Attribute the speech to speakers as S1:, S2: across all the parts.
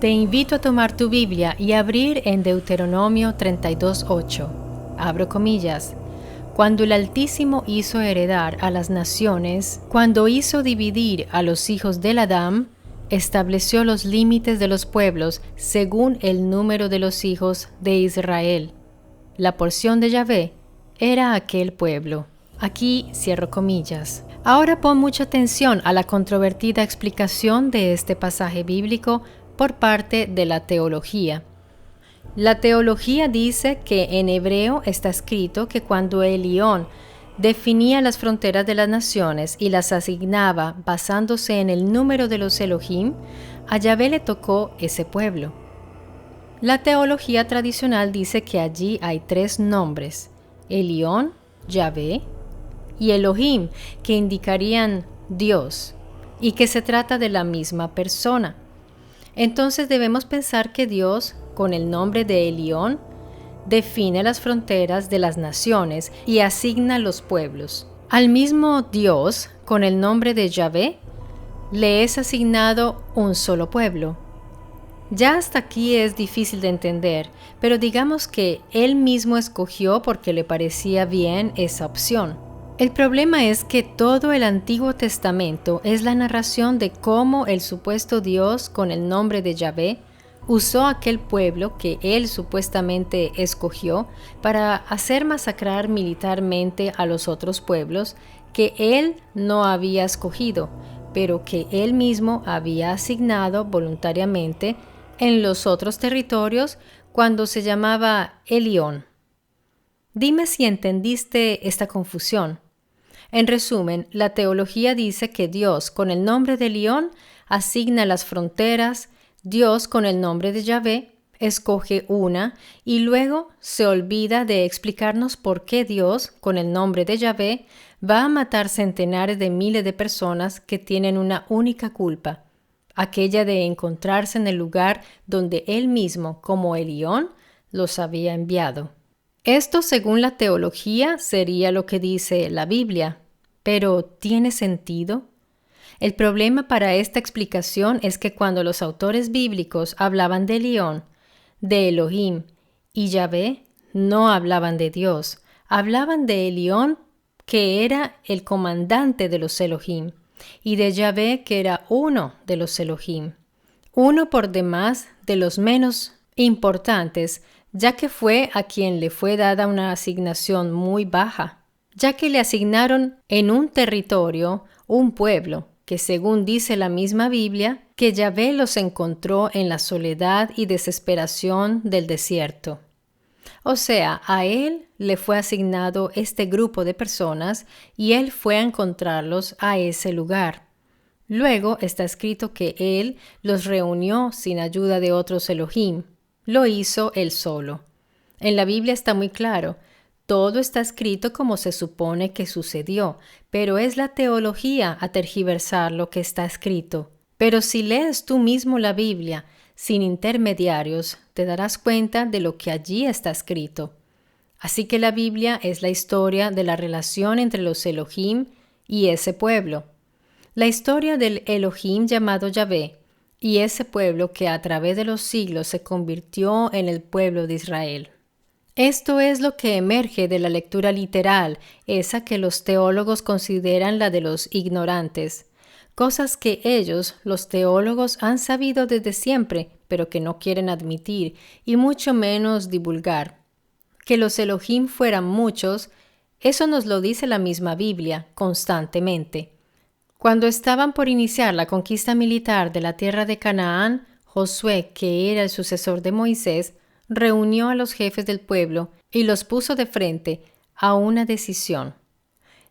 S1: Te invito a tomar tu Biblia y abrir en Deuteronomio 32:8. Abro comillas. Cuando el Altísimo hizo heredar a las naciones, cuando hizo dividir a los hijos del Adán, estableció los límites de los pueblos según el número de los hijos de Israel. La porción de Yahvé era aquel pueblo. Aquí cierro comillas. Ahora pon mucha atención a la controvertida explicación de este pasaje bíblico por parte de la teología. La teología dice que en hebreo está escrito que cuando Elión definía las fronteras de las naciones y las asignaba basándose en el número de los Elohim, a Yahvé le tocó ese pueblo. La teología tradicional dice que allí hay tres nombres: Elión, Yahvé y Elohim, que indicarían Dios, y que se trata de la misma persona. Entonces debemos pensar que Dios, con el nombre de Elión, define las fronteras de las naciones y asigna los pueblos. Al mismo Dios, con el nombre de Yahvé, le es asignado un solo pueblo. Ya hasta aquí es difícil de entender, pero digamos que Él mismo escogió porque le parecía bien esa opción. El problema es que todo el Antiguo Testamento es la narración de cómo el supuesto Dios con el nombre de Yahvé usó aquel pueblo que él supuestamente escogió para hacer masacrar militarmente a los otros pueblos que él no había escogido, pero que él mismo había asignado voluntariamente en los otros territorios cuando se llamaba Elión. Dime si entendiste esta confusión. En resumen, la teología dice que Dios con el nombre de Elión asigna las fronteras, Dios con el nombre de Yahvé escoge una y luego se olvida de explicarnos por qué Dios con el nombre de Yahvé va a matar centenares de miles de personas que tienen una única culpa, aquella de encontrarse en el lugar donde Él mismo, como Elión, los había enviado. Esto, según la teología, sería lo que dice la Biblia. ¿Pero tiene sentido? El problema para esta explicación es que cuando los autores bíblicos hablaban de Elión, de Elohim y Yahvé, no hablaban de Dios. Hablaban de Elión, que era el comandante de los Elohim, y de Yahvé, que era uno de los Elohim. Uno por demás de los menos importantes, ya que fue a quien le fue dada una asignación muy baja, ya que le asignaron en un territorio un pueblo, que según dice la misma Biblia, que Yahvé los encontró en la soledad y desesperación del desierto. O sea, a él le fue asignado este grupo de personas y él fue a encontrarlos a ese lugar. Luego está escrito que él los reunió sin ayuda de otros Elohim. Lo hizo él solo. En la Biblia está muy claro. Todo está escrito como se supone que sucedió, pero es la teología a tergiversar lo que está escrito. Pero si lees tú mismo la Biblia, sin intermediarios, te darás cuenta de lo que allí está escrito. Así que la Biblia es la historia de la relación entre los Elohim y ese pueblo. La historia del Elohim llamado Yahvé y ese pueblo que a través de los siglos se convirtió en el pueblo de Israel. Esto es lo que emerge de la lectura literal, esa que los teólogos consideran la de los ignorantes, cosas que ellos, los teólogos, han sabido desde siempre, pero que no quieren admitir y mucho menos divulgar. Que los Elohim fueran muchos, eso nos lo dice la misma Biblia constantemente. Cuando estaban por iniciar la conquista militar de la tierra de Canaán, Josué, que era el sucesor de Moisés, reunió a los jefes del pueblo y los puso de frente a una decisión.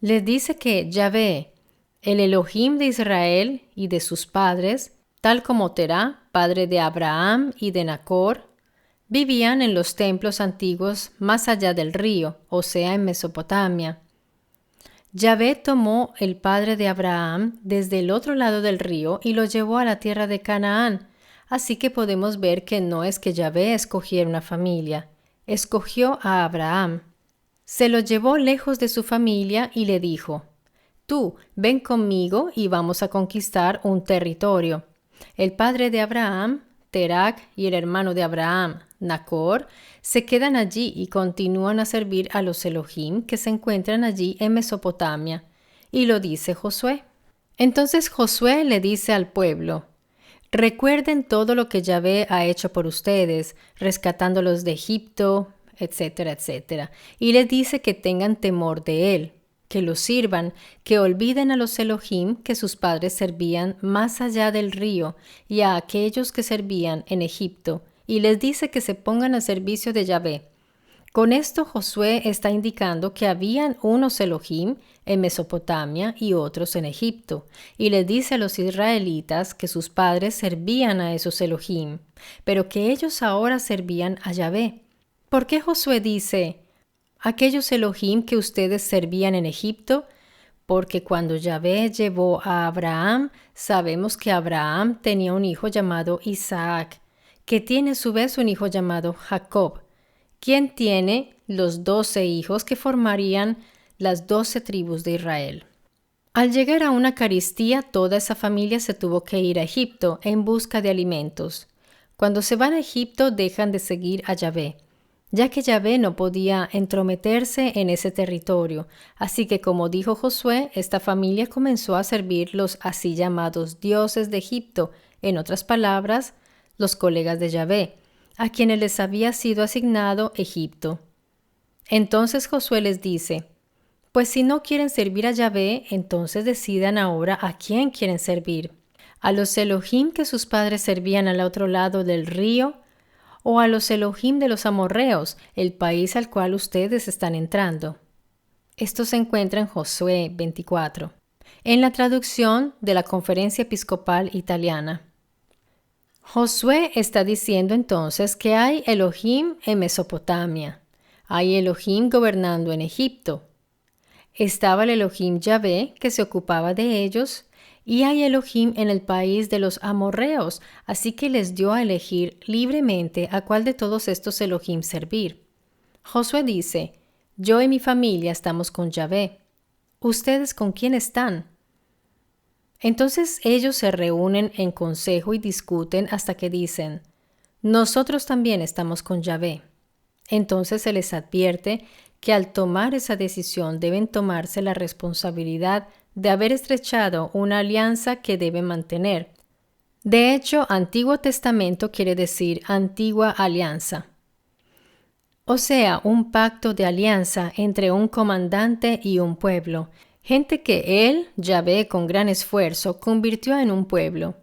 S1: Les dice que Yahvé, el Elohim de Israel y de sus padres, tal como Terá, padre de Abraham y de Nacor, vivían en los templos antiguos más allá del río, o sea, en Mesopotamia. Yahvé tomó el padre de Abraham desde el otro lado del río y lo llevó a la tierra de Canaán. Así que podemos ver que no es que Yahvé escogiera una familia, escogió a Abraham. Se lo llevó lejos de su familia y le dijo: Tú, ven conmigo y vamos a conquistar un territorio. El padre de Abraham Terac y el hermano de Abraham, Nacor, se quedan allí y continúan a servir a los Elohim que se encuentran allí en Mesopotamia. Y lo dice Josué. Entonces Josué le dice al pueblo: recuerden todo lo que Yahvé ha hecho por ustedes, rescatándolos de Egipto, etcétera, etcétera. Y les dice que tengan temor de él, que lo sirvan, que olviden a los Elohim que sus padres servían más allá del río y a aquellos que servían en Egipto, y les dice que se pongan al servicio de Yahvé. Con esto Josué está indicando que habían unos Elohim en Mesopotamia y otros en Egipto, y les dice a los israelitas que sus padres servían a esos Elohim, pero que ellos ahora servían a Yahvé. ¿Por qué Josué dice aquellos Elohim que ustedes servían en Egipto? Porque cuando Yahvé llevó a Abraham, sabemos que Abraham tenía un hijo llamado Isaac, que tiene a su vez un hijo llamado Jacob, quien tiene los 12 hijos que formarían las 12 tribus de Israel. Al llegar a una carestía, toda esa familia se tuvo que ir a Egipto en busca de alimentos. Cuando se van a Egipto, dejan de seguir a Yahvé, ya que Yahvé no podía entrometerse en ese territorio. Así que, como dijo Josué, esta familia comenzó a servir los así llamados dioses de Egipto, en otras palabras, los colegas de Yahvé, a quienes les había sido asignado Egipto. Entonces Josué les dice: pues si no quieren servir a Yahvé, entonces decidan ahora a quién quieren servir. ¿A los Elohim que sus padres servían al otro lado del río? ¿O a los Elohim de los amorreos, el país al cual ustedes están entrando? Esto se encuentra en Josué 24, en la traducción de la Conferencia Episcopal Italiana. Josué está diciendo entonces que hay Elohim en Mesopotamia, hay Elohim gobernando en Egipto. Estaba el Elohim Yahvé, que se ocupaba de ellos, y hay Elohim en el país de los amorreos, así que les dio a elegir libremente a cuál de todos estos Elohim servir. Josué dice: yo y mi familia estamos con Yahvé. ¿Ustedes con quién están? Entonces ellos se reúnen en consejo y discuten hasta que dicen: nosotros también estamos con Yahvé. Entonces se les advierte que al tomar esa decisión deben tomarse la responsabilidad de haber estrechado una alianza que deben mantener. De hecho, Antiguo Testamento quiere decir antigua alianza. O sea, un pacto de alianza entre un comandante y un pueblo, gente que él, Yahvé, con gran esfuerzo, convirtió en un pueblo.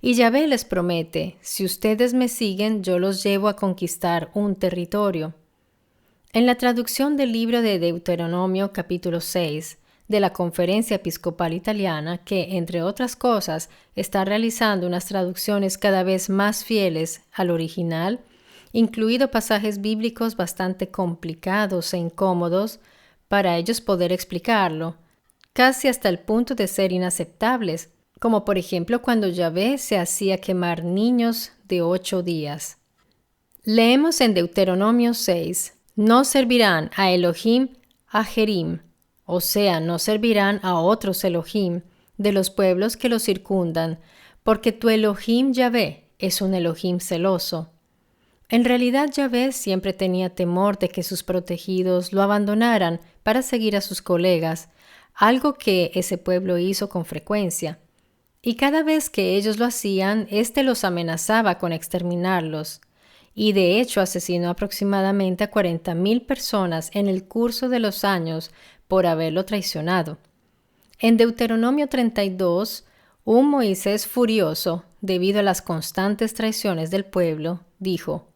S1: Y Yahvé les promete: si ustedes me siguen, yo los llevo a conquistar un territorio. En la traducción del libro de Deuteronomio capítulo 6 de la Conferencia Episcopal Italiana, que, entre otras cosas, está realizando unas traducciones cada vez más fieles al original, incluido pasajes bíblicos bastante complicados e incómodos para ellos poder explicarlo, casi hasta el punto de ser inaceptables, como por ejemplo cuando Yahvé se hacía quemar niños de 8 días. Leemos en Deuteronomio 6: no servirán a Elohim Ajerim, o sea, no servirán a otros Elohim de los pueblos que los circundan, porque tu Elohim Yahvé es un Elohim celoso. En realidad Yahvé siempre tenía temor de que sus protegidos lo abandonaran para seguir a sus colegas, algo que ese pueblo hizo con frecuencia. Y cada vez que ellos lo hacían, éste los amenazaba con exterminarlos. Y de hecho asesinó aproximadamente a 40,000 personas en el curso de los años por haberlo traicionado. En Deuteronomio 32, un Moisés furioso, debido a las constantes traiciones del pueblo, dijo: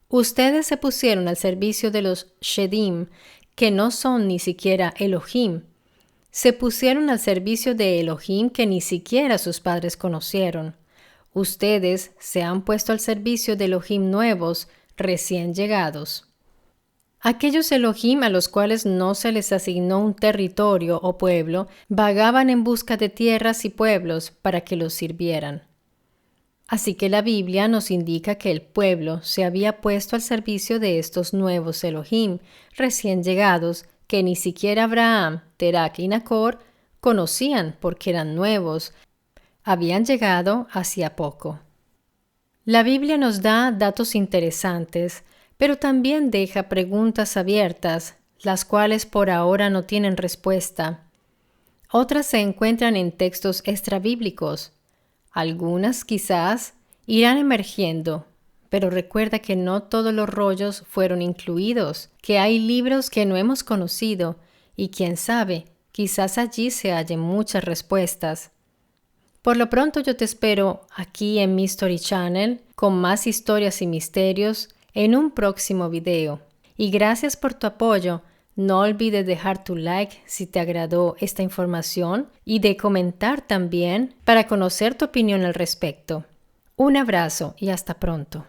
S1: ustedes se pusieron al servicio de los Shedim, que no son ni siquiera Elohim. Se pusieron al servicio de Elohim que ni siquiera sus padres conocieron. Ustedes se han puesto al servicio de Elohim nuevos, recién llegados. Aquellos Elohim a los cuales no se les asignó un territorio o pueblo, vagaban en busca de tierras y pueblos para que los sirvieran. Así que la Biblia nos indica que el pueblo se había puesto al servicio de estos nuevos Elohim, recién llegados, que ni siquiera Abraham, Terac y Nacor conocían porque eran nuevos, habían llegado hacía poco. La Biblia nos da datos interesantes, pero también deja preguntas abiertas, las cuales por ahora no tienen respuesta. Otras se encuentran en textos extrabíblicos. Algunas, quizás, irán emergiendo, pero recuerda que no todos los rollos fueron incluidos, que hay libros que no hemos conocido, y quién sabe, quizás allí se hallen muchas respuestas. Por lo pronto yo te espero aquí en Mystery Channel con más historias y misterios en un próximo video. Y gracias por tu apoyo. No olvides dejar tu like si te agradó esta información y de comentar también para conocer tu opinión al respecto. Un abrazo y hasta pronto.